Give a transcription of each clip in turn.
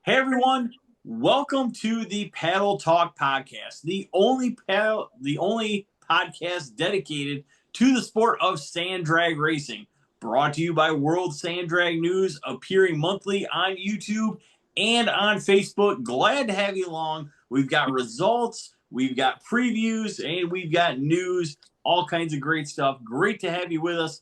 Hey everyone, welcome to the Paddle Talk podcast, the only podcast dedicated to the sport of sand drag racing. Brought to you by World Sand Drag News, appearing monthly on YouTube and on Facebook. Glad to have you along. We've got results, we've got previews, and we've got news, all kinds of great stuff. Great to have you with us.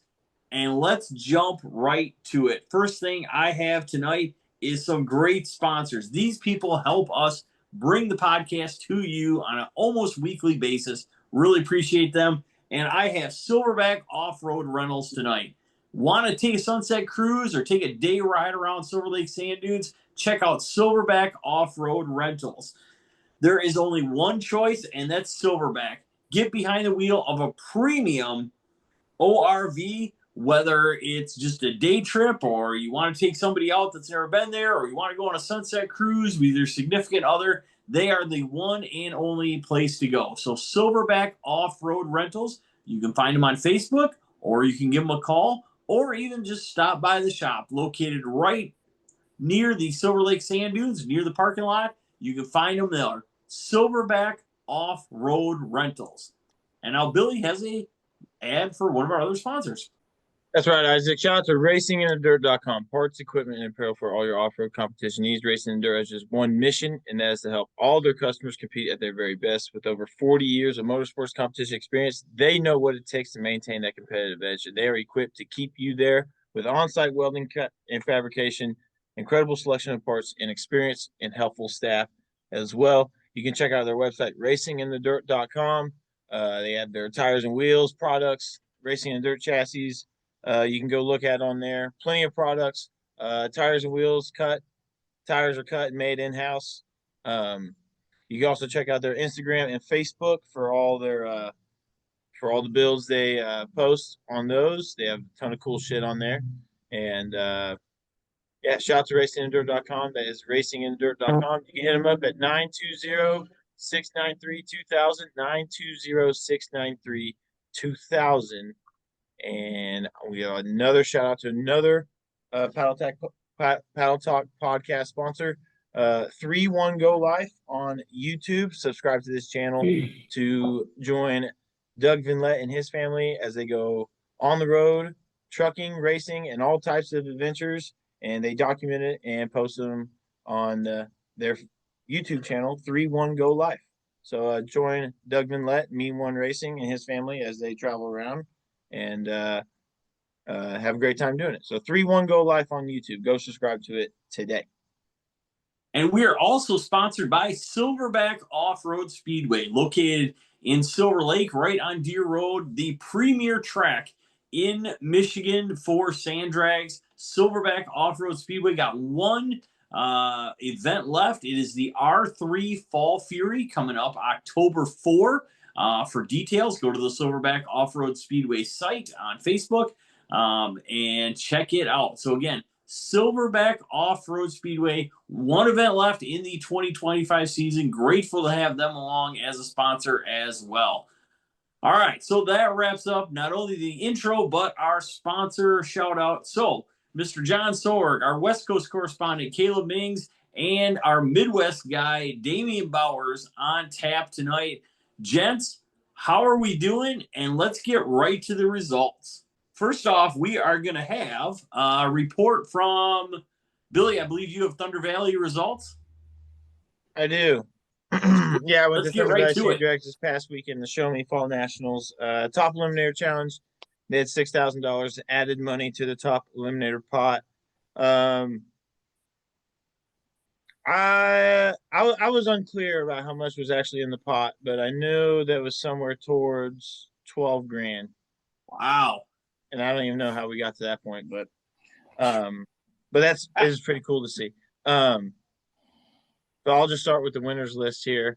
And let's jump right to it. First thing I have tonight is some great sponsors. These people help us bring the podcast to you on an almost weekly basis. Really appreciate them. And I have Silverback Off-Road Rentals tonight. Want to take a sunset cruise or take a day ride around Silver Lake Sand Dunes? Check out Silverback Off-Road Rentals. There is only one choice, and that's Silverback. Get behind the wheel of a premium ORV, whether it's just a day trip or you want to take somebody out that's never been there or you want to go on a sunset cruise with your significant other, they are the one and only place to go. So Silverback Off-Road Rentals, you can find them on Facebook or you can give them a call or even just stop by the shop located right near the Silver Lake Sand Dunes, near the parking lot. You can find them there. Silverback Off-Road Rentals. And now Billy has a ad for one of our other sponsors. That's right, Isaac. Shout out to racinginthedirt.com. Parts, equipment, and apparel for all your off-road competition needs. Racing in Dirt has just one mission, and that is to help all their customers compete at their very best. With over 40 years of motorsports competition experience, they know what it takes to maintain that competitive edge. They are equipped to keep you there with on-site welding, cut, and fabrication, incredible selection of parts, and experience and helpful staff as well. You can check out their website, racinginthedirt.com. They have their tires and wheels, products, racing and dirt chassis. You can go look at on there. Plenty of products. Tires and wheels tires are cut and made in-house. You can also check out their Instagram and Facebook for all the builds they post on those. They have a ton of cool shit on there. And yeah, shout out to racinginthedirt.com. That is racinginthedirt.com. You can hit them up at 920-693-2000, 920-693-2000. And we have another shout out to another Paddle Talk podcast sponsor, 3-1 Go Life on YouTube. Subscribe to this channel to join Doug Vinlett and his family as they go on the road, trucking, racing, and all types of adventures. And they document it and post them on their YouTube channel, 3-1 Go Life. So join Doug Vinlett, Mean One Racing, and his family as they travel around and have a great time doing it. So 3-1 Go Life on YouTube. Go subscribe to it today. And we are also sponsored by Silverback Off-Road Speedway, located in Silver Lake, right on Deer Road, the premier track in Michigan for sand drags. Silverback Off-Road Speedway got one event left. It is the R3 Fall Fury coming up October 4. For details, go to the Silverback Off-Road Speedway site on Facebook and check it out. So again, Silverback Off-Road Speedway, one event left in the 2025 season. Grateful to have them along as a sponsor as well. All right, so that wraps up not only the intro, but our sponsor shout out. So, Mr. John Sorg, our West Coast correspondent, Caleb Mings, and our Midwest guy, Damian Bowers, on tap tonight. Gents, how are we doing? And let's get right to the results. First off, we are going to have a report from Billy. I believe you have Thunder Valley results. I do. Yeah, I went Let's to get Thunder right Valley to Sand it. Drags this past weekend, the Show Me Fall Nationals. Top Eliminator Challenge. They had $6,000 added money to the top Eliminator pot. I was unclear about how much was actually in the pot, but I knew that was somewhere towards 12 grand. Wow. And I don't even know how we got to that point, but that's is pretty cool to see. But I'll just start with the winners list here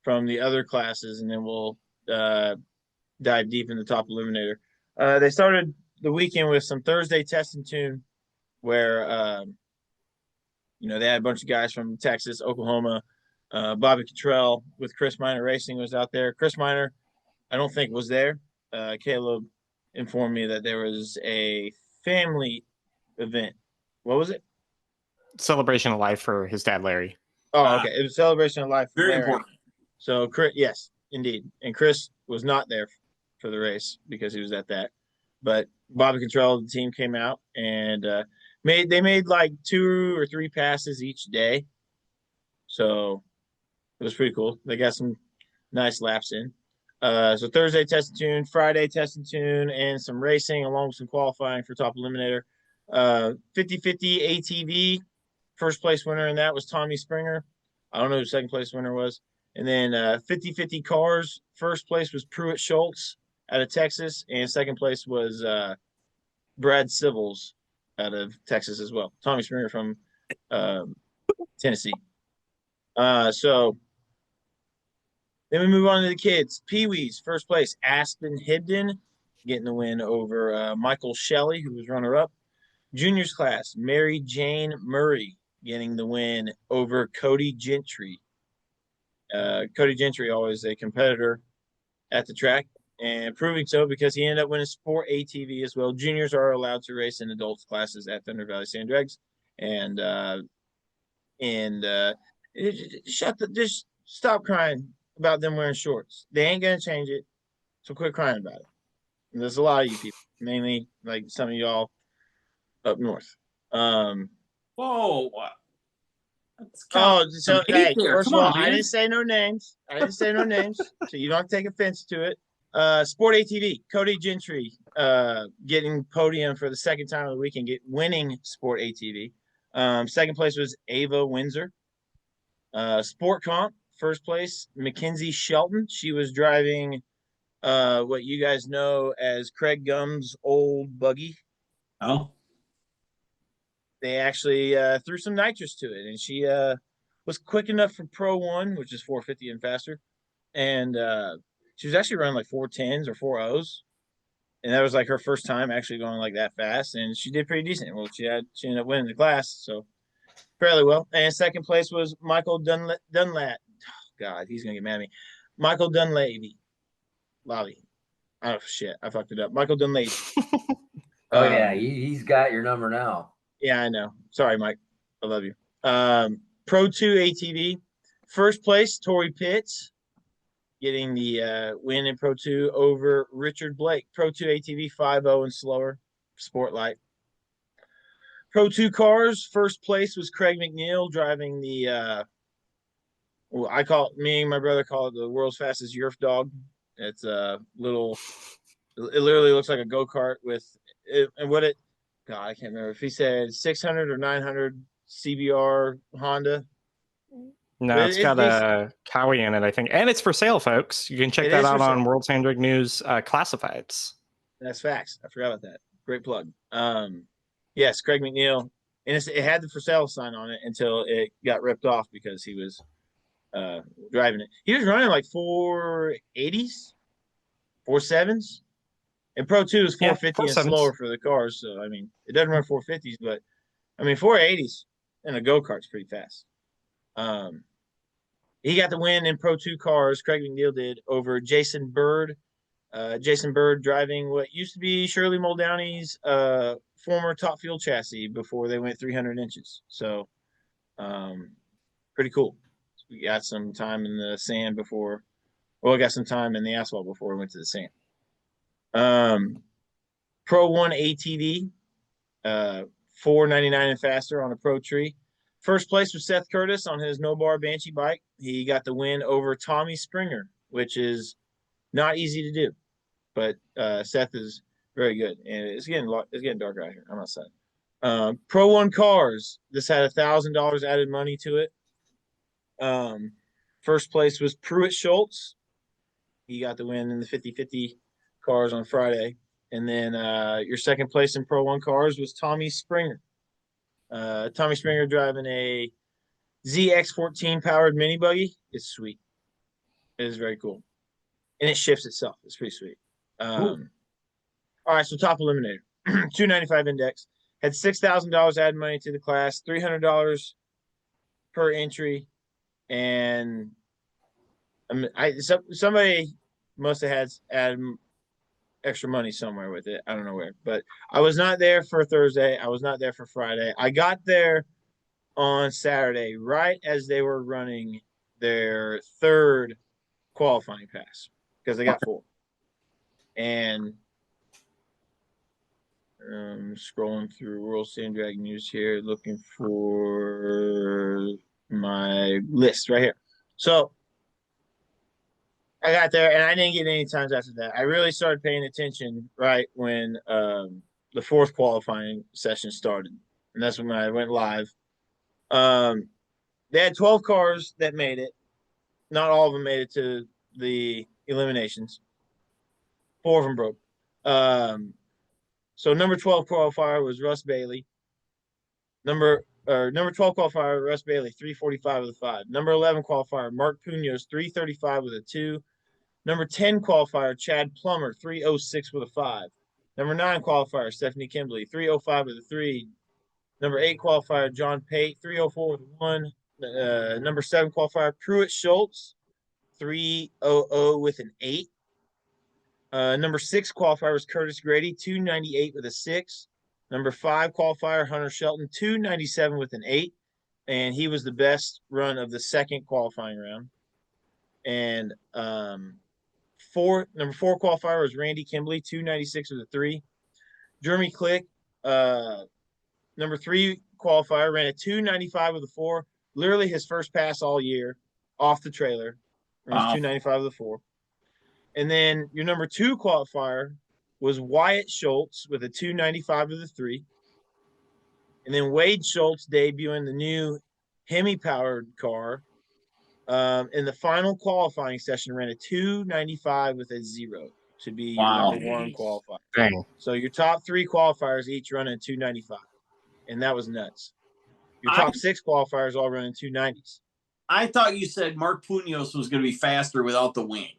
from the other classes, and then we'll dive deep in the top eliminator. They started the weekend with some Thursday test and tune, where they had a bunch of guys from Texas, Oklahoma. Bobby Cottrell with Chris Minor Racing was out there. Chris Minor, I don't think was there. Caleb informed me that there was a family event. What was it? Celebration of Life for his dad, Larry. Oh, okay. It was Celebration of Life for Very Larry. important. So Chris, yes, indeed. And Chris was not there for the race because he was at that. But Bobby Control, the team came out and made like 2 or 3 passes each day. So it was pretty cool. They got some nice laps in. So Thursday test and tune, Friday test and tune, and some racing along with some qualifying for top eliminator. 50-50 ATV. First place winner in that was Tommy Springer. I don't know who second place winner was. And then 50-50 cars. First place was Pruitt Schultz out of Texas, and second place was Brad Sibbles out of Texas as well. Tommy Springer from Tennessee. So then we move on to the kids. Pee-wees, first place, Aspen Hibden, getting the win over Michael Shelley, who was runner-up. Juniors class, Mary Jane Murray, getting the win over Cody Gentry. Cody Gentry, always a competitor at the track, and proving so because he ended up winning Sport ATV as well. Juniors are allowed to race in adults classes at Thunder Valley Sand Drags, just stop crying about them wearing shorts. They ain't gonna change it, so quit crying about it. And there's a lot of you people, mainly like some of y'all up north. Whoa. So hey, first of all, man. I didn't say no names. So you don't take offense to it. Sport ATV, Cody Gentry, getting podium for the second time of the weekend, winning Sport ATV. Second place was Ava Windsor. Sport Comp, first place, Mackenzie Shelton. She was driving what you guys know as Craig Gumb's old buggy. Oh. They actually threw some nitrous to it, and she was quick enough for Pro 1, which is 450 and faster. And she was actually running like 410s or 4.0s. And that was like her first time actually going like that fast. And she did pretty decent. Well, she ended up winning the class, so fairly well. And second place was Michael Dunlap. Oh, God, he's going to get mad at me. Michael Dunleavy. Lobby. Oh, shit. I fucked it up. Michael Dunleavy. Oh, yeah. He's got your number now. Yeah, I know. Sorry, Mike. I love you. Pro 2 ATV. First place, Tori Pitts, getting the win in Pro 2 over Richard Blake. Pro 2 ATV 5.0 and slower, Sport Light. Pro 2 cars, first place was Craig McNeil driving the me and my brother call it the world's fastest Yerf dog. It's a little, it literally looks like a go-kart with it, and what it, God, I can't remember if he said 600 or 900 CBR Honda. No, it's got a Cowie in it, I think. And it's for sale, folks. You can check that out on World Sand Drag News Classifieds. That's facts. I forgot about that. Great plug. Yes, Craig McNeil. And it had the for sale sign on it until it got ripped off because he was driving it. He was running like 480s, 4.7s. And Pro 2 is 450 and slower for the cars. So, I mean, it doesn't run 450s, but, I mean, 480s in a go-kart's pretty fast. He got the win in Pro 2 cars, Craig McNeil did, over Jason Bird. Jason Bird driving what used to be Shirley Muldowney's former top fuel chassis before they went 300 inches. So, pretty cool. We got some time in the sand before, well, we got some time in the asphalt before we went to the sand. Pro 1 ATV, 499 and faster on a Pro Tree. First place was Seth Curtis on his no bar Banshee bike. He got the win over Tommy Springer, which is not easy to do, but Seth is very good. And it's getting dark out here. I'm outside. Pro 1 cars. This had $1,000 added money to it. First place was Pruitt Schultz. He got the win in the 50-50 cars on Friday. And then your second place in Pro 1 cars was Tommy Springer. Tommy Springer driving a ZX14 powered mini buggy. It's sweet. It is very cool. And it shifts itself. It's pretty sweet. All right, so top eliminator. 295 index. Had $6,000 added money to the class, $300 per entry. And somebody must have had added extra money somewhere with it. I don't know where, but I was not there for Thursday. I was not there for Friday. I got there on Saturday, right as they were running their third qualifying pass because they got 4. And scrolling through World Sand Drag News here, looking for my list right here. So I got there, and I didn't get any times after that. I really started paying attention right when the 4th qualifying session started, and that's when I went live. They had 12 cars that made it. Not all of them made it to the eliminations. 4 of them broke. So number 12 qualifier was Russ Bailey. Number 12 qualifier, Russ Bailey, 345 with a 5. Number 11 qualifier, Mark Punos, 335 with a 2. Number 10 qualifier, Chad Plummer, 306 with a 5. Number 9 qualifier, Stephanie Kimberly, 305 with a 3. Number 8 qualifier, John Pate, 304 with a 1. Number 7 qualifier, Pruitt Schultz, 300 with an 8. Number 6 qualifier was Curtis Grady, 298 with a 6. Number 5 qualifier, Hunter Shelton, 297 with an 8. And he was the best run of the 2nd qualifying round. And number 4 qualifier was Randy Kimberly, 296 with a 3. Jeremy Click, number 3 qualifier, ran a 295 with a 4. Literally his first pass all year off the trailer. Runs 295 with a 4. And then your number 2 qualifier was Wyatt Schultz with a 295 with a 3. And then Wade Schultz debuting the new Hemi-powered car. In the final qualifying session, ran a 295 with a 0 to be your number 1 qualifier. Dang. So your top 3 qualifiers each running 295. And that was nuts. Your top 6 qualifiers all running 290s. I thought you said Mark Punos was going to be faster without the wing.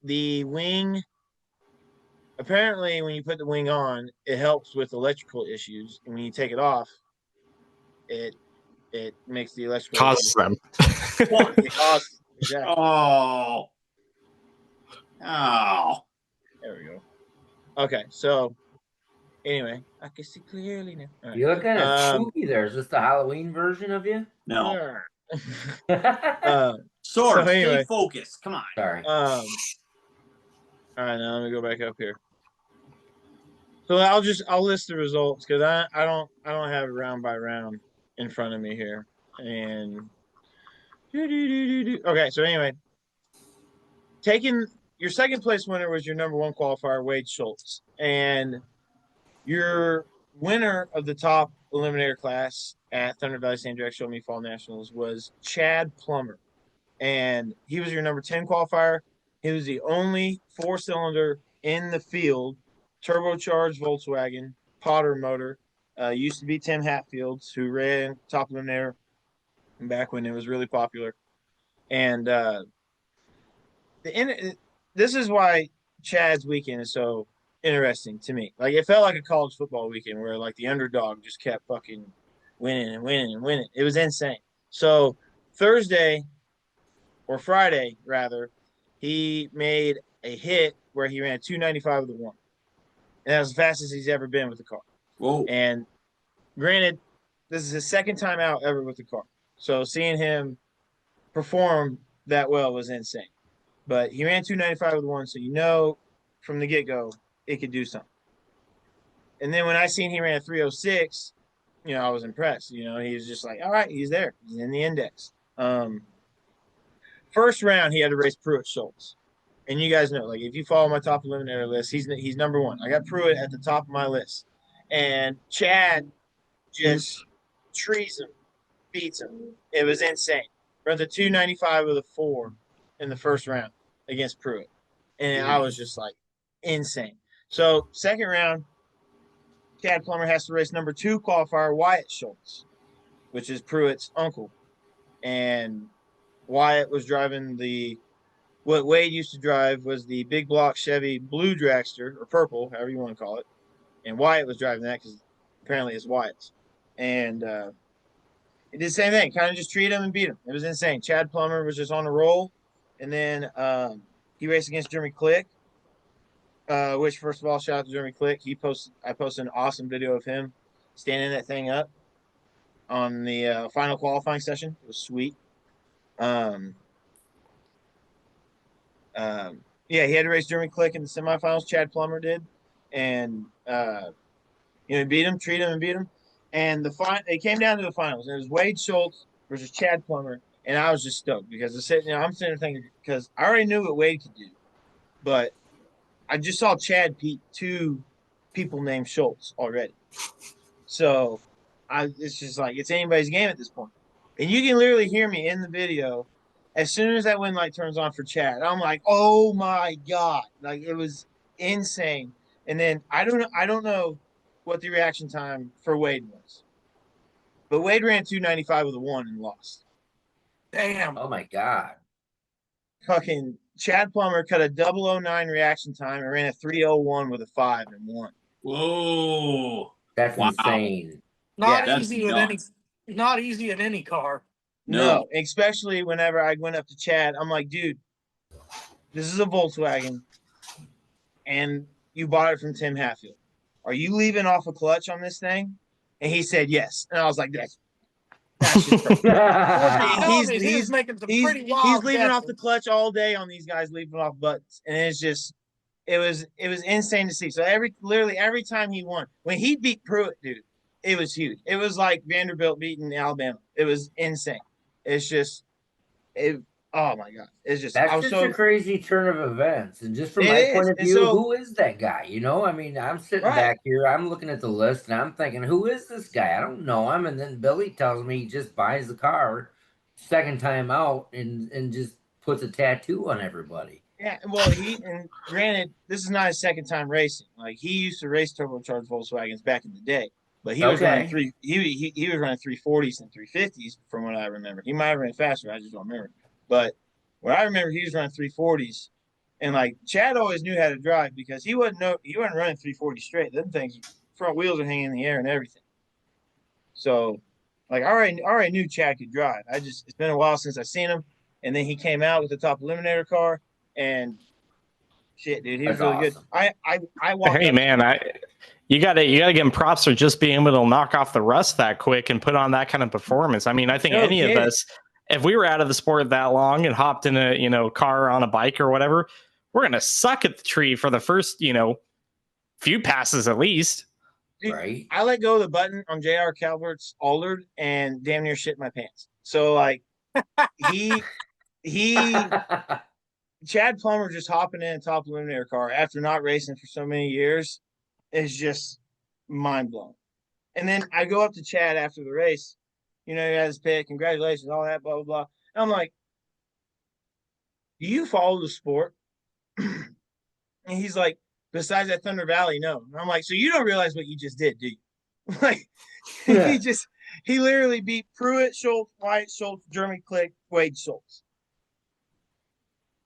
The wing, apparently when you put the wing on, it helps with electrical issues. And when you take it off, it makes the electrical causes them. It causes, exactly. Oh. There we go. Okay, so anyway, I can see clearly now. Right. You look kind of spooky there. Is this the Halloween version of you? No. So anyway, stay focused. Come on. Sorry. All right, now let me go back up here. So I'll list the results because I don't have it round by round in front of me here. And okay, so anyway, taking your 2nd place winner was your number 1 qualifier, Wade Schultz, and your winner of the top eliminator class at Thunder Valley Sand Drag Show Me Fall Nationals was Chad Plummer. And he was your number 10 qualifier. He was the only 4-cylinder in the field, turbocharged Volkswagen, Potter motor. Used to be Tim Hatfield's, who ran top eliminator back when it was really popular. And this is why Chad's weekend is so interesting to me. Like, it felt like a college football weekend where, like, the underdog just kept fucking winning and winning and winning. It was insane. So Thursday, or Friday, rather, he made a hit where he ran 295 with a 1. And that was the fastest he's ever been with the car. Whoa. And granted, this is his 2nd time out ever with the car. So seeing him perform that well was insane. But he ran 295 with a 1, so you know from the get-go it could do something. And then when I seen he ran a 306, I was impressed. He was just like, all right, he's there. He's in the index. First round, he had to race Pruitt Schultz. And you guys know, like, if you follow my top eliminator list, he's number 1. I got Pruitt at the top of my list. And Chad just trees him, beats him. It was insane. Runs a 295 with a 4 in the first round against Pruitt. And I was just like, insane. So, 2nd round, Chad Plummer has to race number 2 qualifier, Wyatt Schultz, which is Pruitt's uncle. And Wyatt was driving what Wade used to drive was the big block Chevy blue dragster, or purple, however you want to call it. And Wyatt was driving that because apparently it's Wyatt's. And he did the same thing, kind of just treated him and beat him. It was insane. Chad Plummer was just on a roll. And then he raced against Jeremy Click, which, first of all, shout out to Jeremy Click. I posted an awesome video of him standing that thing up on the final qualifying session. It was sweet. Yeah, he had to race Jeremy Click in the semifinals. Chad Plummer did, and he beat him, treated him, and beat him. And it came down to the finals. And it was Wade Schultz versus Chad Plummer, and I was just stoked because I'm sitting there thinking because I already knew what Wade could do, but I just saw Chad beat two people named Schultz already. So it's just like it's anybody's game at this point. And you can literally hear me in the video. As soon as that wind light turns on for Chad, I'm like, oh my God. Like it was insane. And then I don't know what the reaction time for Wade was. But Wade ran 295 with a 1 and lost. Damn. Oh my God. Fucking Chad Plummer cut a 009 reaction time and ran a 301 with a 5 and 1. Whoa. That's Wow. insane. Not Yeah, easy with any not easy in any car. No, especially whenever I went up to Chad, I'm like, dude, this is a Volkswagen, and you bought it from Tim Hatfield. Are you leaving off a clutch on this thing? And he said yes. And I was like, that's just crazy. He's making some pretty wild he's leaving guesses. off the clutch all day on these guys leaving off buttons. And it's just it was insane to see. So literally every time he won, when he beat Pruitt, dude, it was huge. It was like Vanderbilt beating Alabama. It was insane. It's just oh my God. It's just that's just a crazy turn of events. And just from my point of view, who is that guy? You know, I mean, I'm sitting back here, I'm looking at the list and I'm thinking, who is this guy? I don't know him. And then Billy tells me he just buys the car second time out and just puts a tattoo on everybody. Yeah, well, and granted, this is not his second time racing. Like he used to race turbocharged Volkswagens back in the day. But he was running he was running 340s and 350s from what I remember. He might have ran faster, I just don't remember. But what I remember, he was running 340s, and like Chad always knew how to drive because he wasn't running 340 straight. Them things, front wheels are hanging in the air and everything. So, like I already knew Chad could drive. It's been a while since I've seen him, and then he came out with the top Eliminator car, and shit, dude, he was really good. I walked. Hey man, you gotta give him props for just being able to knock off the rust that quick and put on that kind of performance. I mean, I think any of us, if we were out of the sport that long and hopped in a car on a bike or whatever, we're gonna suck at the tree for the first few passes at least. Dude, right. I let go of the button on JR Calvert's Aldred and damn near shit my pants. So like he Chad Plummer just hopping in a top Eliminator car after not racing for so many years is just mind blowing. And then I go up to Chad after the race, he had his pick, congratulations, all that, blah, blah, blah. And I'm like, do you follow the sport? And he's like, besides that Thunder Valley, no. And I'm like, so you don't realize what you just did, do you? Like, he literally beat Pruitt, Schultz, White, Schultz, Jeremy Click, Wade Schultz.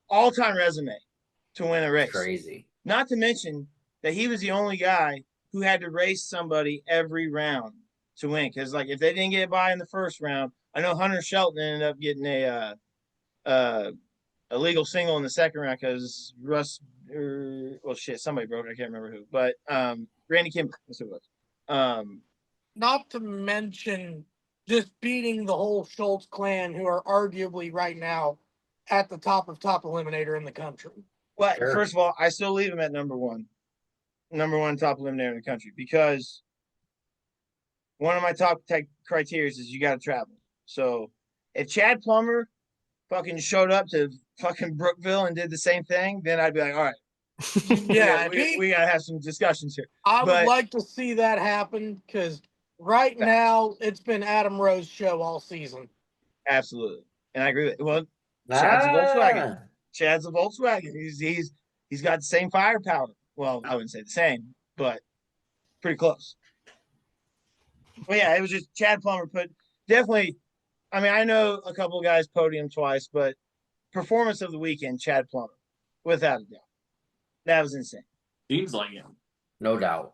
All-time resume to win a race. Crazy. Not to mention that he was the only guy who had to race somebody every round to win. Because, like, if they didn't get by in the first round, I know Hunter Shelton ended up getting a legal single in the second round because somebody broke it. I can't remember who. But Randy Kimber, that's who it was. Not to mention just beating the whole Schultz clan, who are arguably right now at the top eliminator in the country. Well, first of all, I still leave him at number one top eliminator in the country because one of my top criteria is you got to travel. So if Chad Plummer fucking showed up to fucking Brookville and did the same thing, then I'd be like, all right. Yeah, we got to have some discussions here. I would like to see that happen because right now it's been Adam Rowe's show all season. Absolutely. And I agree with it. Well, Chad's a Volkswagen. Chad's a Volkswagen. He's got the same firepower. Well, I wouldn't say the same, but pretty close. Well, yeah, it was just Chad Plummer definitely. I mean, I know a couple of guys podium twice, but performance of the weekend, Chad Plummer, without a doubt. That was insane. Seems like it. No doubt.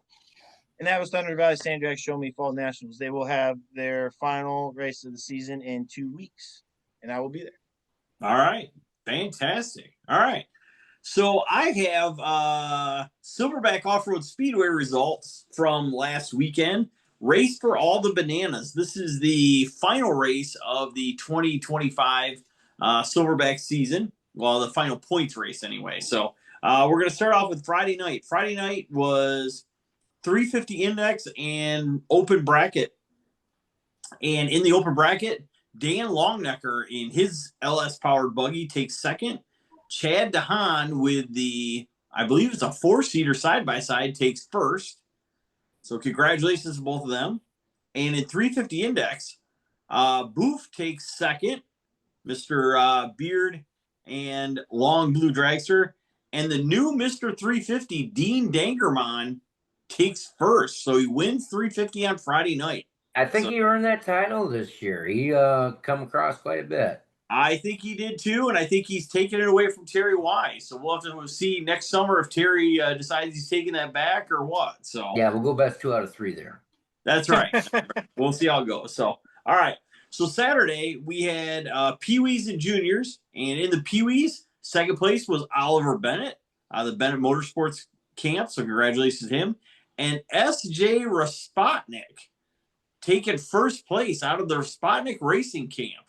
And that was Thunder Valley Sand Drag Show Me Fall Nationals. They will have their final race of the season in 2 weeks, and I will be there. All right. Fantastic. All right. So I have Silverback Off-Road Speedway results from last weekend. Race for All the Bananas. This is the final race of the 2025 Silverback season. Well, the final points race anyway. So we're going to start off with Friday night. Friday night was 350 index and open bracket. And in the open bracket, Dan Longnecker in his LS-powered buggy takes second. Chad DeHaan with the, I believe it's a 4-seater side-by-side, takes first. So congratulations to both of them. And in 350 index, Boof takes second. Mr. Beard and Long Blue Dragster. And the new Mr. 350, Dean Dangermon, takes first. So he wins 350 on Friday night. I think he earned that title this year. He come across quite a bit. I think he did too, and I think he's taken it away from Terry Wise. So we'll have to see next summer if Terry decides he's taking that back or what. So yeah, we'll go best 2 out of 3 there. That's right. We'll see how it goes. So all right. So Saturday we had Pee-wees and Juniors, and in the Pee-wees, second place was Oliver Bennett, the Bennett Motorsports camp. So congratulations to him. And S.J. Raspotnik taking first place out of the Raspotnik Racing camp.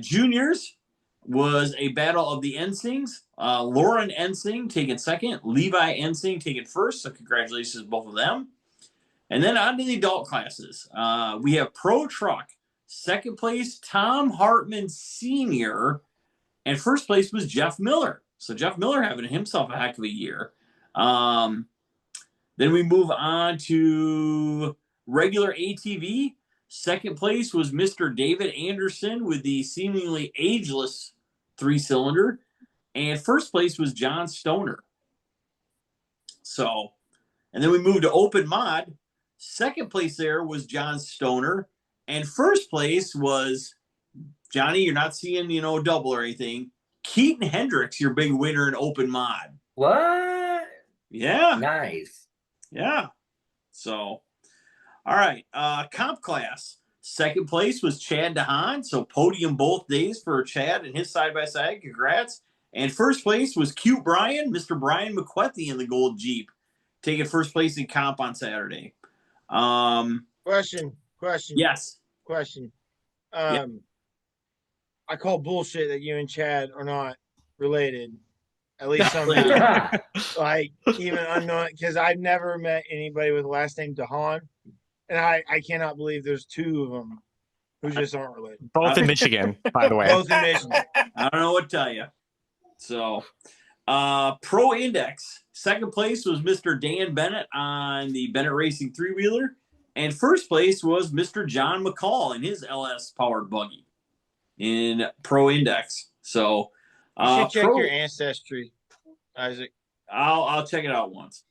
Juniors was a battle of the Ensings. Lauren Ensing taking second. Levi Ensing taking first. So congratulations to both of them. And then on to the adult classes. We have Pro Truck. Second place, Tom Hartman Sr. And first place was Jeff Miller. So Jeff Miller having himself a heck of a year. Then we move on to regular ATV. Second place was Mr. David Anderson with the seemingly ageless 3-cylinder. And first place was John Stoner. So, and then we moved to open mod. Second place there was John Stoner. And first place was, Johnny, you're not seeing, double or anything, Keaton Hendricks, your big winner in open mod. What? Yeah. Nice. Yeah. So, all right. Comp class. Second place was Chad DeHaan. So podium both days for Chad and his side-by-side. Congrats. And first place was Cute Brian, Mr. Brian McQuethy in the gold Jeep, taking first place in comp on Saturday. Question. Yes. Question. Yep. I call bullshit that you and Chad are not related. At least somehow. Like, even unknown, because I've never met anybody with the last name DeHaan. And I cannot believe there's 2 of them who just aren't related. Both in Michigan, by the way. Both in Michigan. I don't know what to tell you. So, Pro Index. Second place was Mr. Dan Bennett on the Bennett Racing 3-wheeler. And first place was Mr. John McCall in his LS-powered buggy in Pro Index. So, you should check your ancestry, Isaac. I'll check it out once.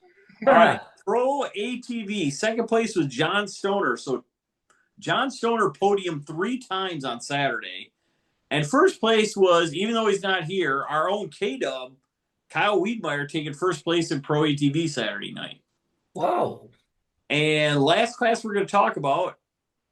All right. Pro ATV. Second place was John Stoner. So John Stoner podiumed 3 times on Saturday. And first place was, even though he's not here, our own K-Dub, Kyle Wiedmeyer, taking first place in Pro ATV Saturday night. Whoa. And last class we're going to talk about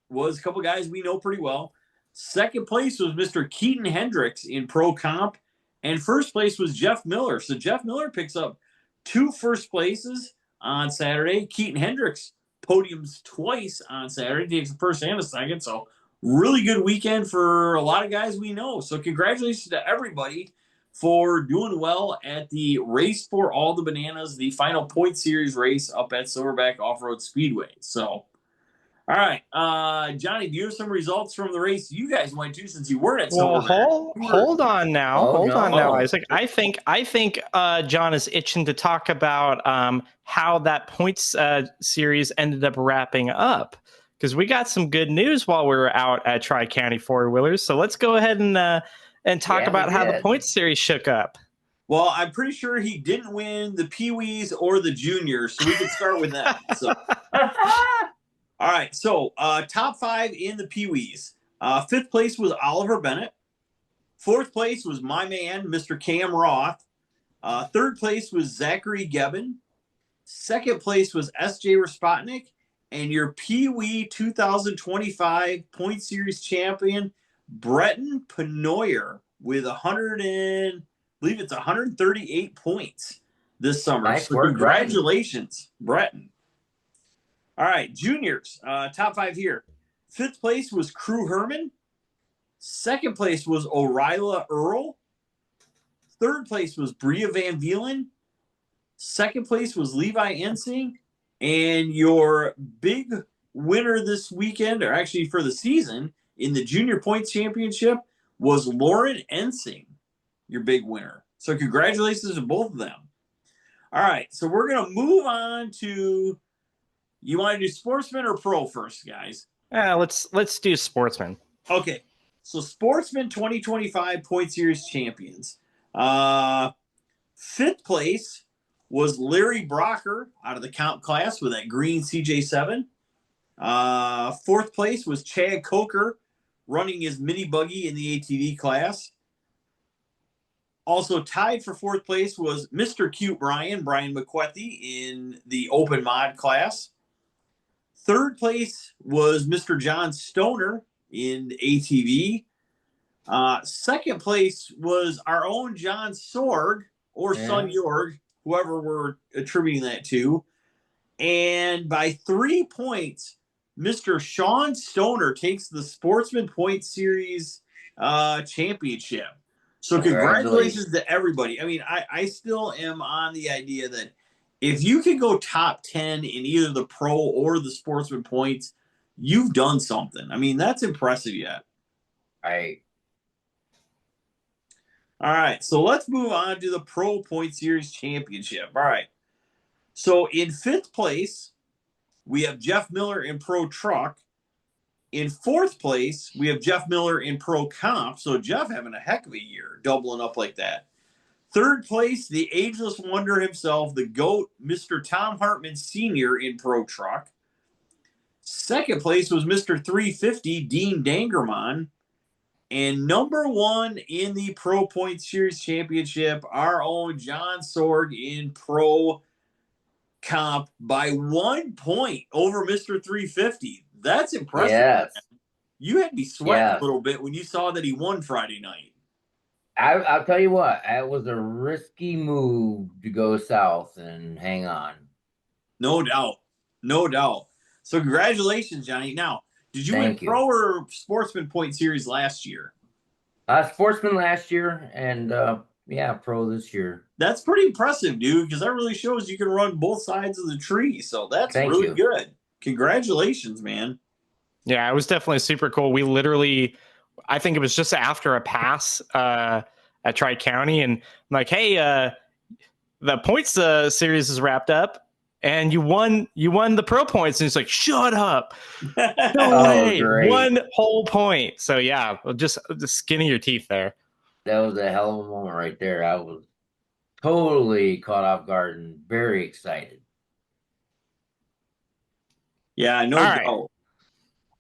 was a couple guys we know pretty well. Second place was Mr. Keaton Hendricks in Pro Comp. And first place was Jeff Miller. So Jeff Miller picks up 2 first places on Saturday. Keaton Hendricks podiums twice on Saturday. Takes the first and a second. So really good weekend for a lot of guys we know. So congratulations to everybody for doing well at the Race for All the Bananas, the final point series race up at Silverback Off-Road Speedway. So, all right. Johnny, do you have some results from the race you guys went to since you weren't at Silverback? Well, hold on now. Hold on now, Isaac. I think John is itching to talk about how that points series ended up wrapping up, because we got some good news while we were out at Tri-County 4-wheelers. So let's go ahead and talk about how the points series shook up. Well, I'm pretty sure he didn't win the Pee-wees or the Juniors, so we can start with that. So. All right, so top 5 in the Pee-wees. 5th place was Oliver Bennett. 4th place was my man, Mr. Cam Roth. 3rd place was Zachary Gebbin. 2nd place was S.J. Raspotnik. And your Pee-wee 2025 Point Series champion, Breton Penoyer, with 138 points this summer. Nice so work, congratulations, Breton. All right, juniors, top 5 here. 5th place was Crew Herman. 2nd place was O'Reilly Earl. 3rd place was Bria Van Vielen. 2nd place was Levi Ensing. And your big winner this weekend, or actually for the season, in the Junior Points Championship was Lauren Ensing, your big winner. So congratulations to both of them. All right, so we're going to move on to, you want to do sportsman or pro first, guys? Let's do sportsman. Okay, so sportsman 2025 Point Series champions. 5th place was Larry Brocker out of the comp class with that green CJ7. 4th place was Chad Coker running his mini buggy in the ATV class. Also tied for 4th place was Mr. Cute Brian McQuethy in the open mod class. 3rd place was Mr. John Stoner in ATV. 2nd place was our own John Sorg, or Son Jorg, whoever we're attributing that to. And by 3 points, Mr. Sean Stoner takes the Sportsman Point Series championship. So congratulations to everybody. I mean, I still am on the idea that if you can go top 10 in either the pro or the Sportsman Points, you've done something. I mean, that's impressive yet. Right. All right, so let's move on to the Pro Point Series Championship. All right. So in 5th place, we have Jeff Miller in Pro Truck. In 4th place, we have Jeff Miller in Pro Comp. So Jeff having a heck of a year, doubling up like that. 3rd place, the ageless wonder himself, the GOAT, Mr. Tom Hartman Sr. in Pro Truck. 2nd place was Mr. 350, Dean Dangermon. And number 1 in the Pro Point Series Championship, our own John Sorg in Pro Comp by 1 point over Mr. 350. That's impressive. Yes. You had me sweating a little bit when you saw that he won Friday night. I'll tell you what, it was a risky move to go south and hang on. No doubt. No doubt. So congratulations, Johnny. Now, did you win Pro or Sportsman Point Series last year? Sportsman last year and Pro this year. That's pretty impressive, dude, because that really shows you can run both sides of the tree. So that's really good. Congratulations, man. Yeah, it was definitely super cool. We literally, I think it was just after a pass at Tri-County, and I'm like, hey, the points series is wrapped up, and you won the pro points. And he's like, shut up. No way. Great. 1 whole point. So yeah, just the skin of your teeth there. That was a hell of a moment right there. I was totally caught off guard and very excited. Yeah, no doubt. Right.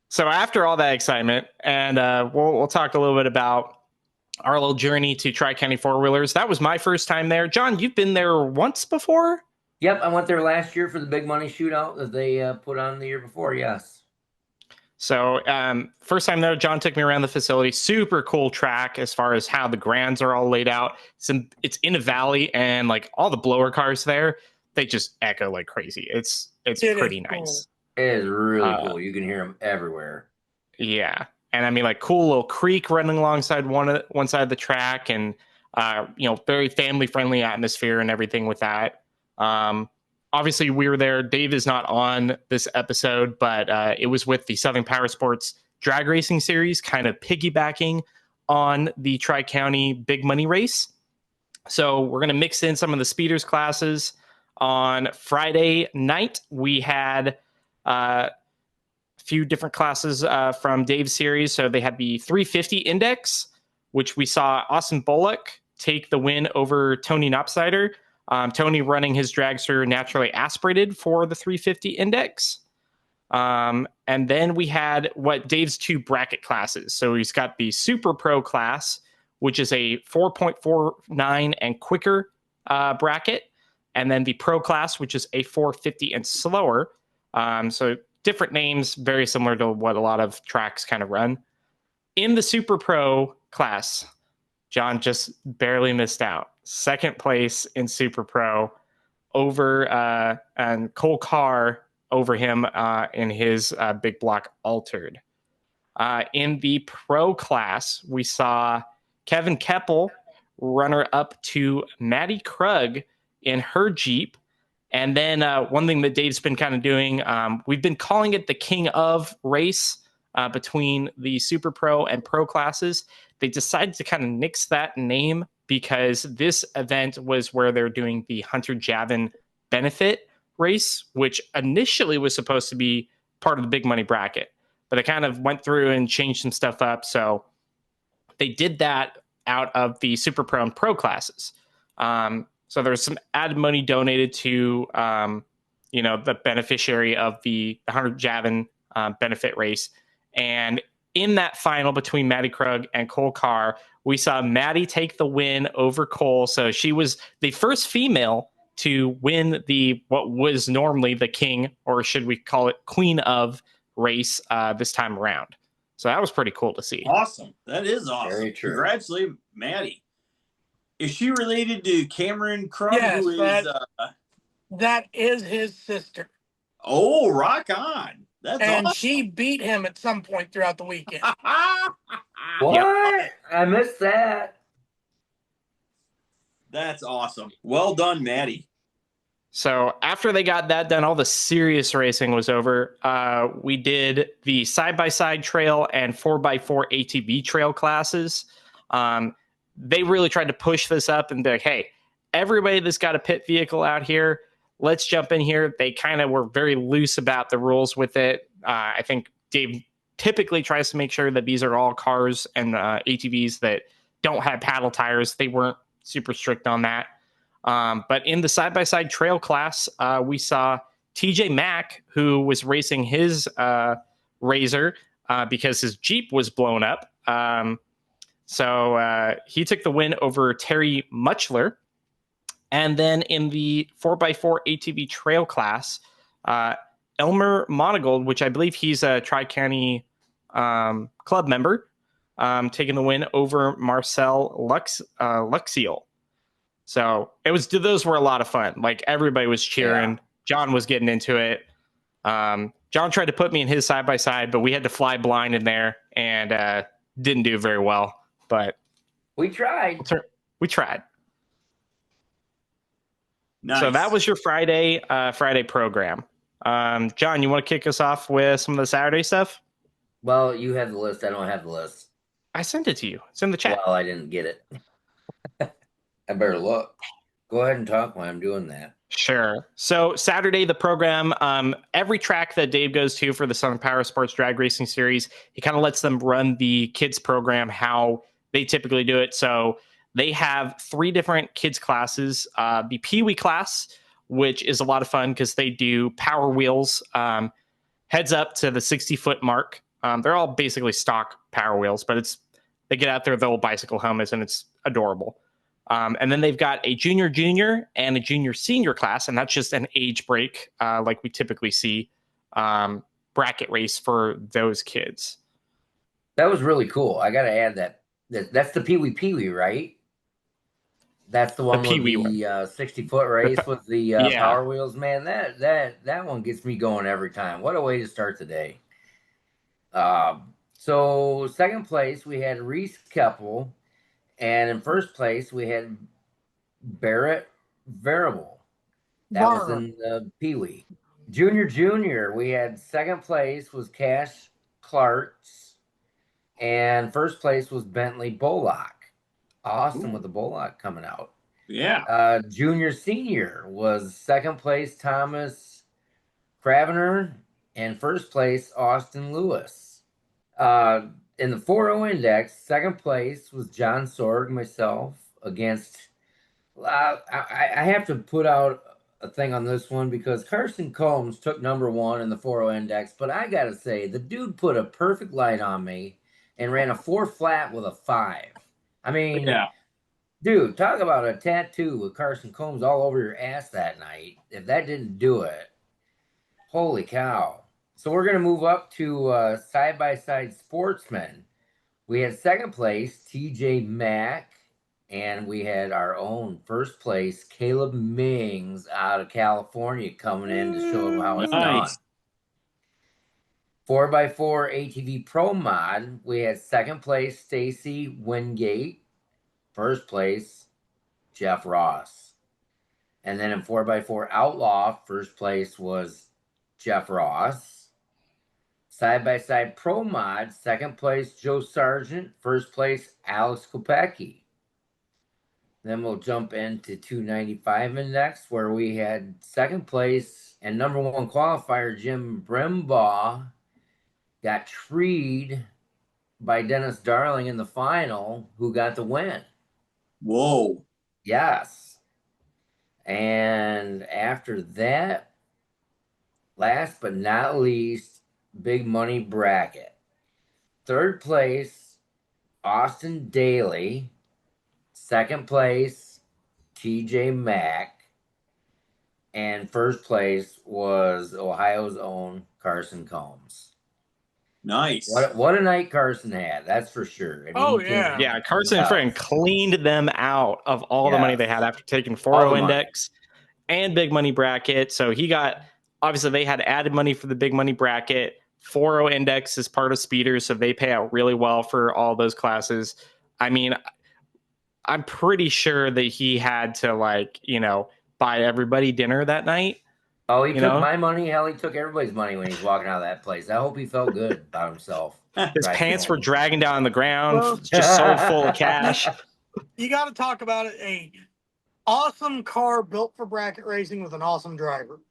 So after all that excitement, and we'll talk a little bit about our little journey to Tri-County four-wheelers. That was my first time there. John, you've been there once before? Yep, I went there last year for the big money shootout that they put on the year before, yes. So first time there, John took me around the facility. Super cool track as far as how the grands are all laid out. It's in a valley, and like all the blower cars there, they just echo like crazy. It's pretty nice. It is really cool. You can hear them everywhere. Yeah. And I mean, like, cool little creek running alongside one side of the track, and, very family-friendly atmosphere and everything with that. Obviously, we were there. Dave is not on this episode, but it was with the Southern Powersports drag racing series, kind of piggybacking on the Tri-County Big Money Race. So we're going to mix in some of the speeders classes. On Friday night, we had a few different classes from Dave's series. So they had the 350 index, which we saw Austin Bullock take the win over Tony Knopsider. Tony running his dragster naturally aspirated for the 350 index. And then we had Dave's 2 bracket classes. So he's got the Super Pro class, which is a 4.49 and quicker bracket. And then the Pro class, which is a 450 and slower. So different names, very similar to what a lot of tracks kind of run. In the Super Pro class, John just barely missed out. 2nd place in Super Pro over and Cole Carr over him in his big block altered. In the pro class, we saw Kevin Keppel runner up to Maddie Krug in her Jeep. And then one thing that Dave's been kind of doing, we've been calling it the King of race between the Super Pro and Pro classes. They decided to kind of nix that name because this event was where they're doing the Hunter Javin benefit race, which initially was supposed to be part of the big money bracket. But they kind of went through and changed some stuff up. So they did that out of the Super Pro and Pro classes. So there's some added money donated to, the beneficiary of the Hunter Javin benefit race. And in that final between Maddie Krug and Cole Carr, we saw Maddie take the win over Cole. So she was the first female to win what was normally the king, or should we call it queen of race this time around. So that was pretty cool to see. Awesome. That is awesome. Very true. Congratulations, Maddie. Is she related to Cameron Krug? Yes, that is his sister. Oh, rock on. That's and awesome. She beat him at some point throughout the weekend. What? Yep. I missed that. That's awesome. Well done, Maddie. So after they got that done, all the serious racing was over. We did the side-by-side trail and 4x4 ATV trail classes. They really tried to push this up and be like, hey, everybody that's got a pit vehicle out here, let's jump in here. They kind of were very loose about the rules with it. I think Dave typically tries to make sure that these are all cars and ATVs that don't have paddle tires. They weren't super strict on that. But in the side-by-side trail class, we saw TJ Mack, who was racing his Razor because his Jeep was blown up. So he took the win over Terry Muchler. And then in the 4x4 ATV trail class, Elmer Monagold, which I believe he's a Tri-County club member, taking the win over Marcel Luxiel. So those were a lot of fun. Like everybody was cheering. Yeah. John was getting into it. John tried to put me in his side by side, but we had to fly blind in there and didn't do very well. But we tried. We tried. Nice. So that was your Friday program. John, you want to kick us off with some of the Saturday stuff? Well, you have the list. I don't have the list. I sent it to you. It's in the chat. Well, I didn't get it. I better look. Go ahead and talk while I'm doing that. Sure. So Saturday, the program, every track that Dave goes to for the Southern Powersports Drag Racing Series, he kind of lets them run the kids program how they typically do it. So they have 3 different kids classes. The Pee Wee class, which is a lot of fun because they do power wheels, heads up to the 60-foot mark. They're all basically stock power wheels, but they get out there with the old bicycle helmets, and it's adorable. And then they've got a junior and a junior-senior class, and that's just an age break like we typically see bracket race for those kids. That was really cool. I got to add that. That's the Pee Wee, right? That's the one with the 60-foot race with the power wheels. Man, that one gets me going every time. What a way to start the day. So second place, we had Reese Keppel. And in first place, we had Barrett Variable. That was in the Pee Wee. Junior, we had second place was Cash Clarks. And first place was Bentley Bullock. Austin with the Bullock coming out. Yeah. Junior-senior was second place Thomas Cravener. And first place Austin Lewis. In the 4.0 index, second place was John Sorg, myself, against... I have to put out a thing on this one because Carson Combs took number 1 in the 4.0 index, but I got to say, the dude put a perfect light on me and ran a 4 flat with a 5. I mean, dude, talk about a tattoo with Carson Combs all over your ass that night. If that didn't do it, holy cow. So we're going to move up to side-by-side sportsmen. We had second place, TJ Mack, and we had our own first place, Caleb Mings out of California coming in to show them how it's done. 4x4 ATV Pro Mod, we had second place Stacy Wingate, first place Jeff Ross. And then in 4x4 Outlaw, first place was Jeff Ross. Side-by-side Pro Mod, second place Joe Sargent, first place Alex Kopecki. Then we'll jump into 295 Index, where we had second place and number one qualifier Jim Brimbaugh got treed by Dennis Darling in the final, who got the win. Whoa. Yes. And after that, last but not least, big money bracket. Third place, Austin Daly. Second place, TJ Mack. And first place was Ohio's own Carson Combs. Nice. What a night Carson had, that's for sure. I mean, yeah. Carson and Friend cleaned them out of all the money they had after taking 4-0 index and big money bracket. So he got, obviously they had added money for the big money bracket. 4-0 index is part of speeders, so they pay out really well for all those classes. I mean, I'm pretty sure that he had to, like, you know, buy everybody dinner that night. Oh, he took my money. Hell, he took everybody's money when he's walking out of that place. I hope he felt good about himself. His pants were dragging down the ground, just so full of cash. You got to talk about it. A awesome car built for bracket racing with an awesome driver.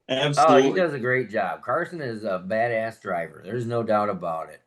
Absolutely. Oh, he does a great job. Carson is a badass driver. There's no doubt about it.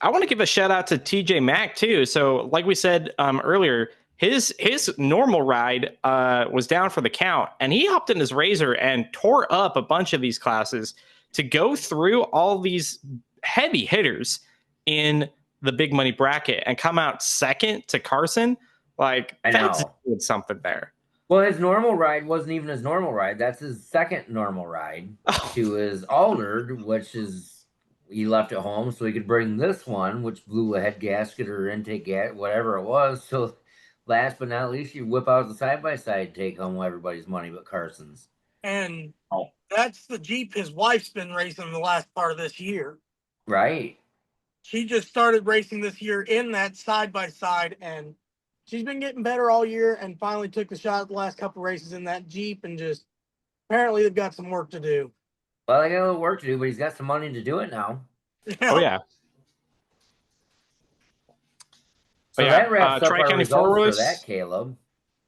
I want to give a shout out to TJ Mack too. So, like we said earlier, his normal ride was down for the count, and he hopped in his Razor and tore up a bunch of these classes to go through all these heavy hitters in the big money bracket and come out second to Carson. Like, that's something there. Well, his normal ride wasn't even his normal ride. That's his second normal ride to his altered, which is he left at home so he could bring this one, which blew a head gasket or intake gasket, whatever it was. So last but not least, you whip out the side-by-side, take home everybody's money but Carson's. And that's the Jeep his wife's been racing the last part of this year. Right. She just started racing this year in that side-by-side, and she's been getting better all year and finally took the shot at the last couple races in that Jeep, and just apparently they've got some work to do. Well, they got a little work to do, but he's got some money to do it now. Oh, yeah. So that wraps up our results for that, Caleb.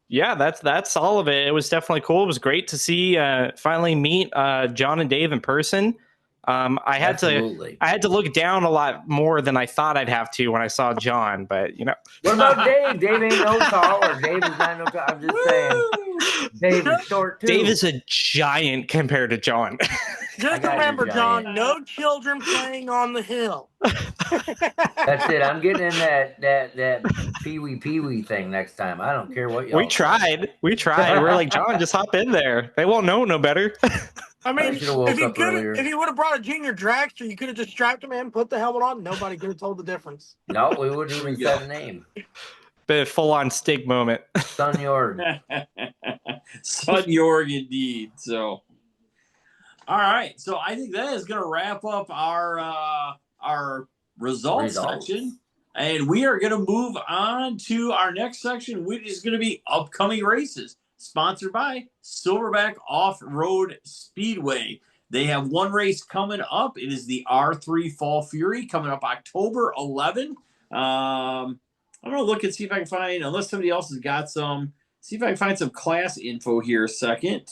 Yeah, that's all of it. It was definitely cool. It was great to see finally meet John and Dave in person. I had to look down a lot more than I thought I'd have to when I saw John, but you know. What about Dave? Dave ain't no taller. Dave is not no taller. I'm just saying. Dave is short too. Dave is a giant compared to John. Just remember, John, no children playing on the hill. That's it. I'm getting in that pee-wee thing next time. I don't care what y'all We tried. We're like, John, just hop in there. They won't know no better. I mean, if he would have brought a junior dragster, you could have just strapped him in, put the helmet on. Nobody could have told the difference. No, we wouldn't even said a name. Been a full-on Stig moment. Son Jorg. Son Jorg, indeed. So, all right. So I think that is going to wrap up our results section. And we are going to move on to our next section, which is going to be upcoming races. Sponsored by Silverback Off-Road Speedway. They have one race coming up. It is the R3 Fall Fury coming up October 11. I'm going to look and see if I can find, unless somebody else has got some, see if I can find some class info here a second.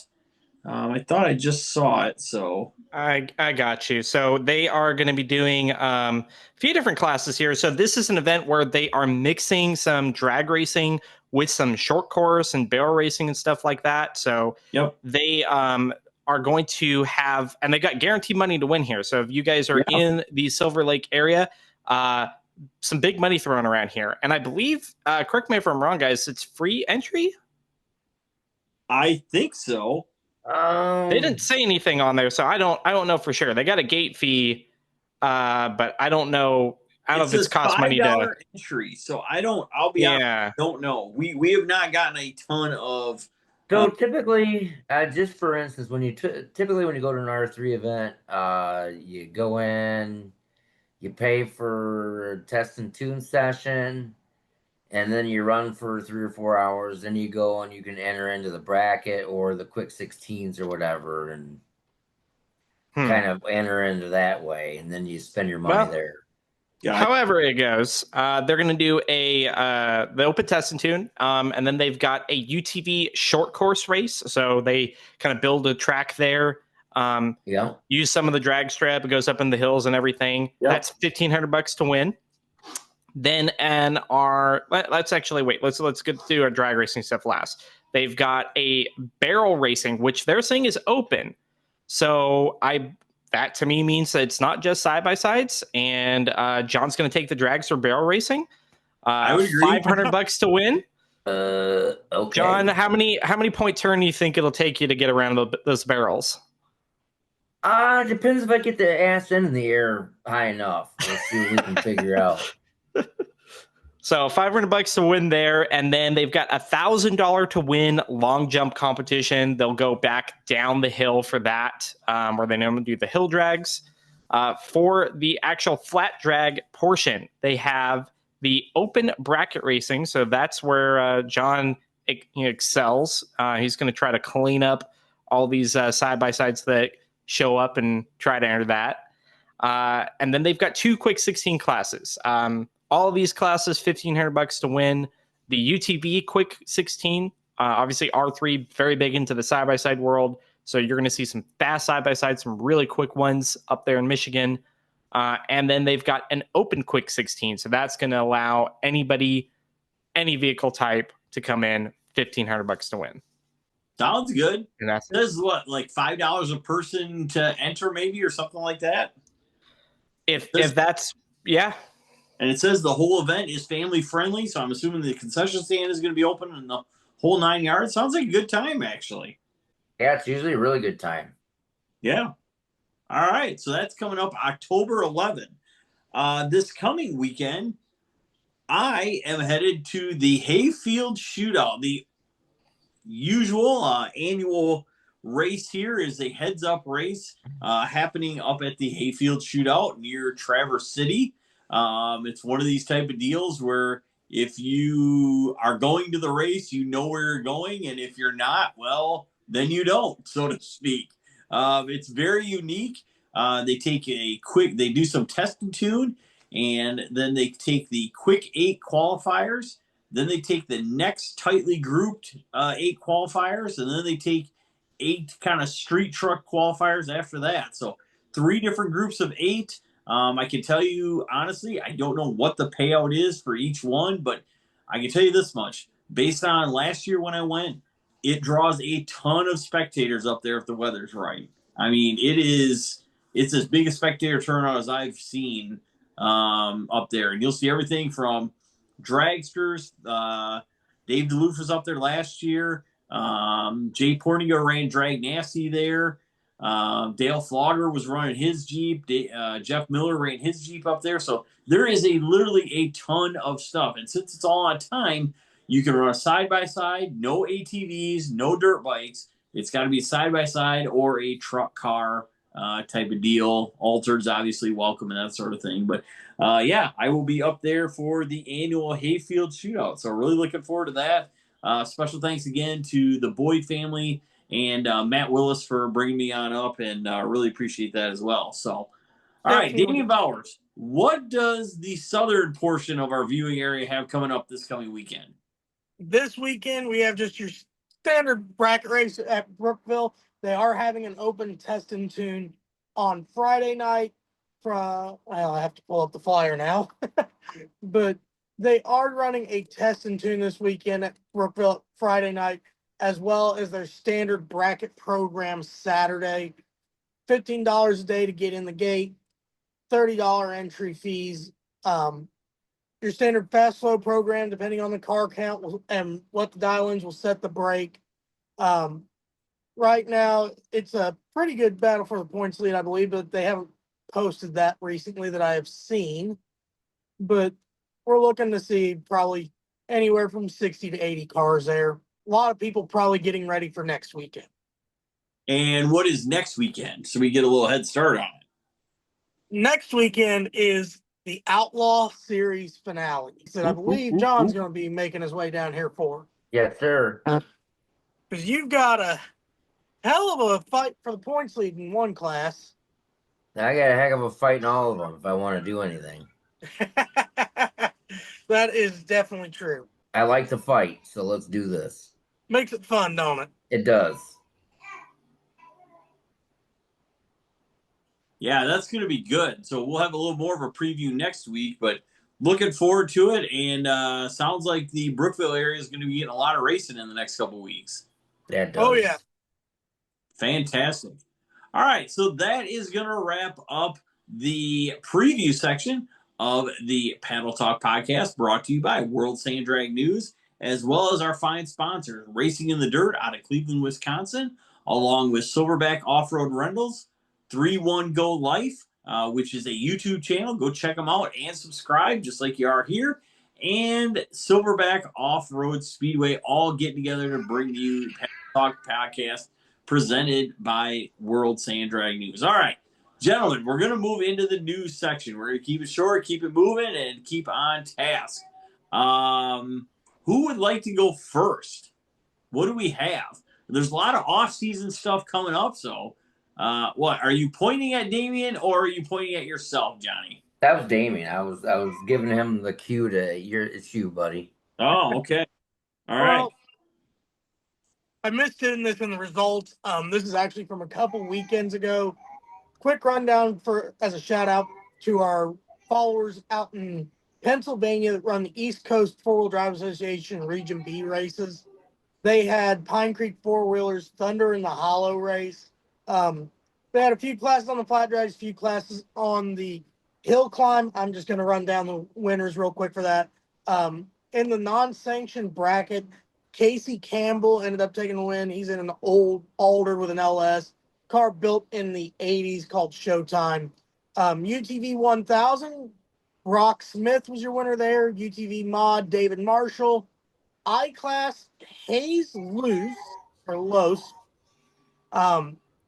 I thought I just saw it, so. I got you. So they are going to be doing a few different classes here. So this is an event where they are mixing some drag racing with some short course and barrel racing and stuff like that. So they are going to have, and they got guaranteed money to win here. So if you guys are in the Silver Lake area, some big money thrown around here. And I believe, correct me if I'm wrong, guys, it's free entry? I think so. They didn't say anything on there, so I don't know for sure. They got a gate fee, but I don't know. I don't know if it's cost money to entry. So I don't know. We have not gotten a ton of So typically, just for instance, when you typically when you go to an R3 event, you go in, you pay for a test and tune session, and then you run for 3 or 4 hours. Then you go and you can enter into the bracket or the quick 16s or whatever, and kind of enter into that way, and then you spend your money there. However it goes, they're going to do the open test and tune, and then they've got a UTV short course race. So they kind of build a track there. Use some of the drag strip. It goes up in the hills and everything. Yep. That's $1,500 to win. Then let's actually wait. Let's get to our drag racing stuff last. They've got a barrel racing, which they're saying is open. So that to me means that it's not just side by sides. And John's going to take the drags for barrel racing. I would agree. $500 to win. Okay. John, how many point turn do you think it'll take you to get around those barrels? Depends if I get the ass in the air high enough. We'll see what we can figure out. So $500 to win there, and then they've got $1,000 to win long jump competition. They'll go back down the hill for that, where they normally do the hill drags. For the actual flat drag portion, they have the open bracket racing. So that's where John excels. He's going to try to clean up all these side by sides that show up and try to enter that. And then they've got 2 quick 16 classes. All of these classes, $1,500 to win. The UTV quick 16, obviously R3, very big into the side-by-side world. So you're going to see some fast side-by-sides, some really quick ones up there in Michigan. And then they've got an open quick 16. So that's going to allow anybody, any vehicle type to come in, $1,500 to win. Sounds good. And that's this is what, like $5 a person to enter, maybe, or something like that. If that's, yeah. And it says the whole event is family friendly, so I'm assuming the concession stand is going to be open and the whole 9 yards. Sounds like a good time, actually. Yeah, it's usually a really good time. Yeah. All right, so that's coming up October 11th. This coming weekend, I am headed to the Hayfield Shootout. The usual annual race here is a heads-up race happening up at the Hayfield Shootout near Traverse City. It's one of these type of deals where if you are going to the race, you know where you're going. And if you're not, well, then you don't, so to speak. It's very unique. They do some test and tune, and then they take the quick 8 qualifiers. Then they take the next tightly grouped 8 qualifiers, and then they take 8 kind of street truck qualifiers after that. So 3 different groups of 8. I can tell you, honestly, I don't know what the payout is for each one, but I can tell you this much. Based on last year when I went, it draws a ton of spectators up there if the weather's right. I mean, it's as big a spectator turnout as I've seen up there. And you'll see everything from dragsters. Dave DeLuth was up there last year. Jay Pornigo ran Drag Nasty there. Dale Flogger was running his Jeep. Jeff Miller ran his Jeep up there. So there is literally a ton of stuff. And since it's all on time, you can run a side-by-side, no ATVs, no dirt bikes. It's got to be side-by-side or a truck car type of deal. Altered's obviously welcome and that sort of thing. But yeah, I will be up there for the annual Hayfield Shootout. So really looking forward to that. Special thanks again to the Boyd family and Matt Willis for bringing me on up, and really appreciate that as well. So, all right, Damian Bowers, what does the southern portion of our viewing area have coming up this coming weekend? This weekend, we have just your standard bracket race at Brookville. They are having an open test and tune on Friday night. I have to pull up the flyer now. But they are running a test and tune this weekend at Brookville Friday night, as well as their standard bracket program Saturday. $15 a day to get in the gate, $30 entry fees. Your standard fast slow program, depending on the car count and what the dial-ins will set the break. Right now, it's a pretty good battle for the points lead, I believe, but they haven't posted that recently that I have seen. But we're looking to see probably anywhere from 60 to 80 cars there. a lot of people probably getting ready for next weekend. And what is next weekend? So we get a little head start on it. Next weekend is the Outlaw Series finale that I believe John's going to be making his way down here for. Yes, sir. Because you've got a hell of a fight for the points lead in one class. I got a heck of a fight in all of them if I want to do anything. That is definitely true. I like to fight, so let's do this. Makes it fun, don't it? It does. Yeah, that's going to be good. So we'll have a little more of a preview next week, but looking forward to it. And sounds like the Brookville area is going to be getting a lot of racing in the next couple of weeks. That does. Oh, yeah. Fantastic. All right, so that is going to wrap up the preview section of the Paddle Talk podcast, brought to you by World Sand Drag News, as well as our fine sponsors, Racing in the Dirt out of Cleveland, Wisconsin, along with Silverback Off-Road Rentals, 3-1 Go Life, which is a YouTube channel. Go check them out and subscribe, just like you are here. And Silverback Off-Road Speedway, all getting together to bring you Paddle Talk podcast presented by World Sand Drag News. All right, gentlemen, we're going to move into the news section. We're going to keep it short, keep it moving, and keep on task. Who would like to go first? What do we have? There's a lot of off-season stuff coming up, so what? Are you pointing at Damien or are you pointing at yourself, Johnny? That was Damien. I was giving him the cue to it's you, buddy. Oh, okay. All right. Well, I missed it in the results. This is actually from a couple weekends ago. Quick rundown as a shout out to our followers out in Pennsylvania that run the East Coast Four-Wheel Drive Association Region B races. They had Pine Creek Four-Wheelers, Thunder in the Hollow race. They had a few classes on the flat drives, a few classes on the hill climb. I'm just going to run down the winners real quick for that. In the non-sanctioned bracket, Casey Campbell ended up taking the win. He's in an old Alder with an LS. Car built in the 80s called Showtime. UTV 1000, Brock Smith was your winner there. UTV Mod, David Marshall. I-Class, Hayes Luce, or Los.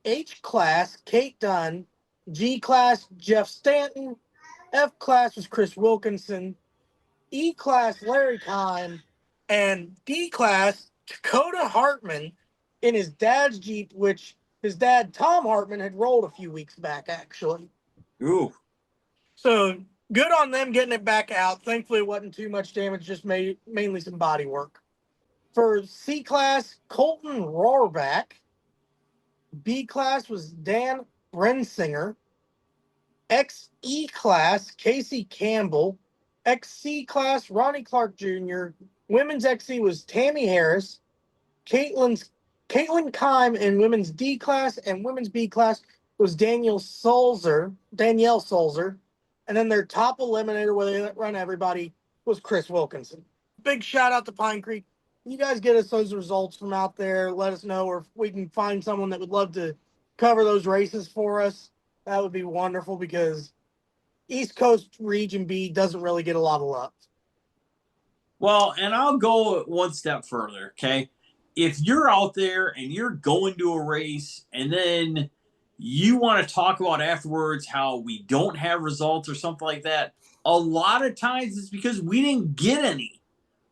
H-Class, Kate Dunn. G-Class, Jeff Stanton. F-Class was Chris Wilkinson. E-Class, Larry Kime. And D-Class, Dakota Hartman in his dad's Jeep, which his dad, Tom Hartman, had rolled a few weeks back, actually. Ooh. So good on them getting it back out. Thankfully, it wasn't too much damage, just mainly some body work. For C-Class, Colton Rohrback. B-Class was Dan Brensinger. XE-Class, Casey Campbell. XC-Class, Ronnie Clark Jr., Women's XC was Tammy Harris, Caitlin Kime in women's D class, and women's B class was Danielle Sulzer. And then their top eliminator, where they run everybody, was Chris Wilkinson. Big shout out to Pine Creek. You guys get us those results from out there. Let us know, or if we can find someone that would love to cover those races for us. That would be wonderful, because East Coast Region B doesn't really get a lot of love. Well, and I'll go one step further, okay? If you're out there and you're going to a race and then you want to talk about afterwards how we don't have results or something like that, a lot of times it's because we didn't get any.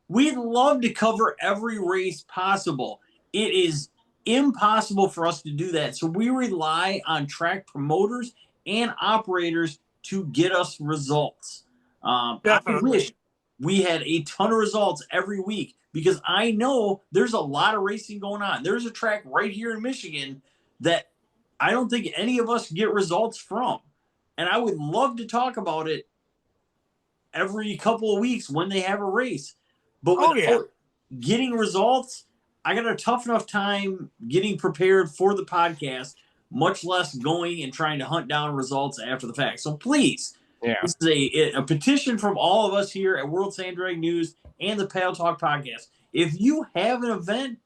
We'd love to cover every race possible. It is impossible for us to do that. So we rely on track promoters and operators to get us results. I wish we had a ton of results every week, because I know there's a lot of racing going on. There's a track right here in Michigan that I don't think any of us get results from. And I would love to talk about it every couple of weeks when they have a race. But without getting results, I got a tough enough time getting prepared for the podcast, much less going and trying to hunt down results after the fact. So please, this is a petition from all of us here at World Sand Drag News and the Paddle Talk podcast. If you have an event,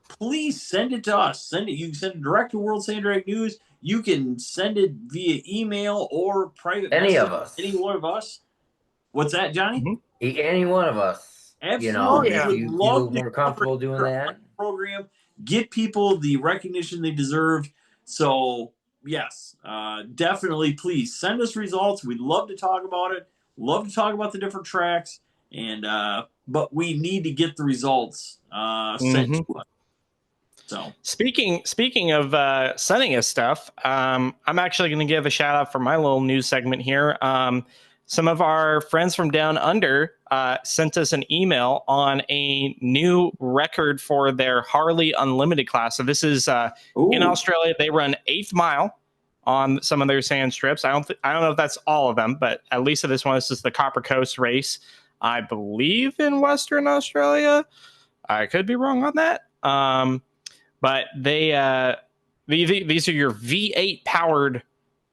please send it to us. You can send it direct to World Sand Drag News. You can send it via email or private message. Any one of us. What's that, Johnny? Any one of us. Absolutely. You know, if you feel more comfortable doing that. program, get people the recognition they deserve. So, yes, definitely, please send us results. We'd love to talk about it. Love to talk about the different tracks, and but we need to get the results sent to us. So speaking of sending us stuff, I'm actually going to give a shout out for my little news segment here. Some of our friends from down under sent us an email on a new record for their Harley Unlimited class. So this is in Australia. They run 8th mile on some of their sand strips. I don't know if that's all of them, but at least for this one, this is the Copper Coast race, I believe, in Western Australia. I could be wrong on that. But they these are your V8 powered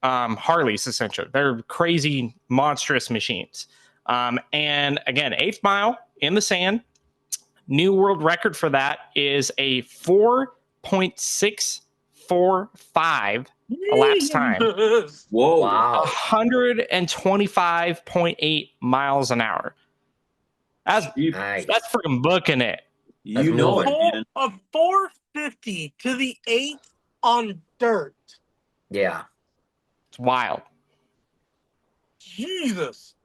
Harleys, essentially. They're crazy, monstrous machines. And again, 8th mile in the sand. New world record for that is a 4.645 elapsed time. Whoa. Wow. 125.8 miles an hour. That's nice. That's freaking booking it. You know it, man. A 450 to the 8th on dirt. Yeah. It's wild. Jesus.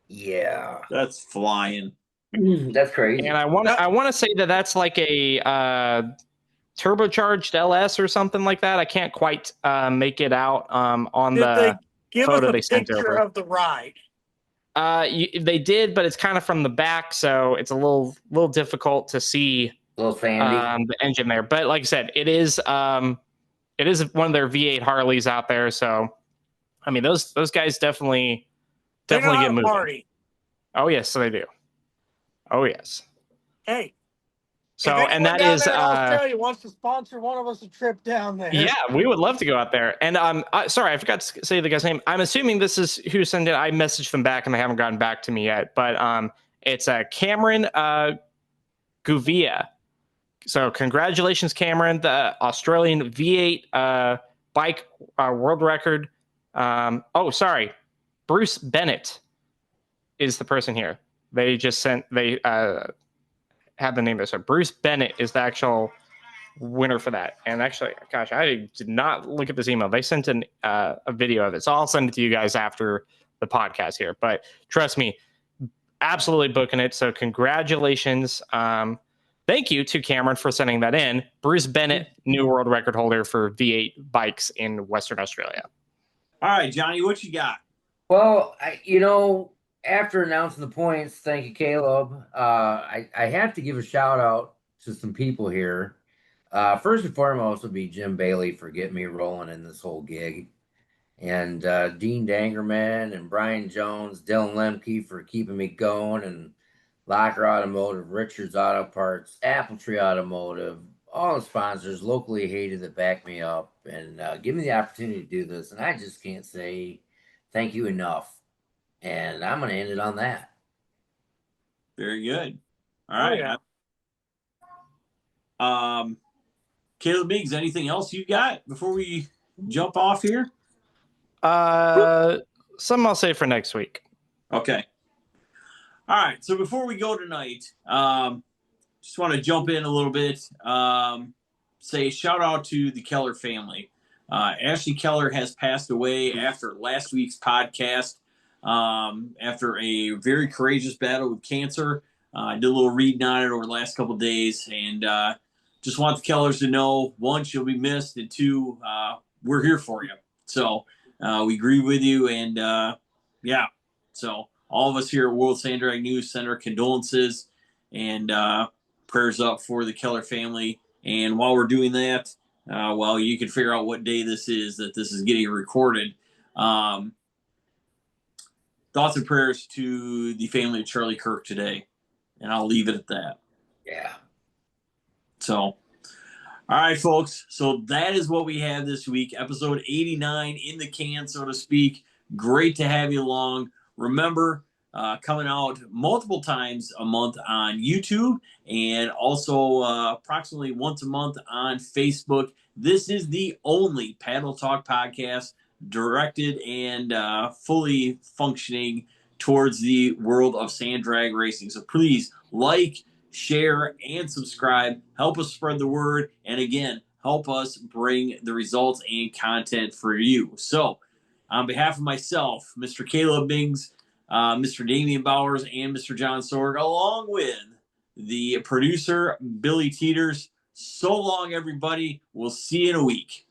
Yeah. That's flying. That's crazy. And I want to say that that's like a turbocharged LS or something like that. I can't quite make it out on the photo they sent over. Picture of the ride? They did, but it's kind of from the back, so it's a little difficult to see. A little sandy. The engine there. But like I said, it is one of their V8 Harleys out there. So, I mean, those guys definitely get moving. Party. Oh yes, so they do. Oh yes. Hey. So, and that is Australia wants to sponsor one of us a trip down there. Yeah, we would love to go out there. And sorry, I forgot to say the guy's name. I'm assuming this is who sent it. I messaged them back and they haven't gotten back to me yet. But it's Cameron Gouveia. So congratulations, Cameron, the Australian V8 bike world record. Sorry, Bruce Bennett is the person here. They just sent have the name there. So Bruce Bennett is the actual winner for that. And actually, gosh, I did not look at this email. They sent a video of it. So I'll send it to you guys after the podcast here. But trust me, absolutely booking it. So congratulations. Thank you to Cameron for sending that in. Bruce Bennett, new world record holder for V8 bikes in Western Australia. All right, Johnny, what you got? Well, after announcing the points, thank you, Caleb. I have to give a shout out to some people here. First and foremost would be Jim Bailey for getting me rolling in this whole gig. And Dean Dangerman and Brian Jones, Dylan Lemke for keeping me going, and Locker Automotive, Richards Auto Parts, Apple Tree Automotive, all the sponsors, locally hated, that back me up and give me the opportunity to do this. And I just can't say thank you enough. And I'm going to end it on that. Very good. All right. Yeah. Caleb Biggs, anything else you got before we jump off here? Something I'll say for next week. Okay. All right. So before we go tonight, just want to jump in a little bit. Say shout out to the Keller family. Ashley Keller has passed away after last week's podcast. After a very courageous battle with cancer. I did a little reading on it over the last couple of days, and just want the Kellers to know, one, she'll be missed, and two, we're here for you. So we agree with you, and yeah. So all of us here at World Sand Drag News send our condolences and prayers up for the Keller family. And while we're doing that, while you can figure out what day this is that this is getting recorded, thoughts and prayers to the family of Charlie Kirk today. And I'll leave it at that. Yeah. So, all right, folks. So that is what we have this week. Episode 89 in the can, so to speak. Great to have you along. Remember, coming out multiple times a month on YouTube and also approximately once a month on Facebook. This is the only Paddle Talk podcast directed and fully functioning towards the world of sand drag racing. So please like, share, and subscribe. Help us spread the word. And again, help us bring the results and content for you. So, on behalf of myself, Mr. Caleb Bings, Mr. Damian Bowers, and Mr. John Sorg, along with the producer, Billy Teeters, so long, everybody. We'll see you in a week.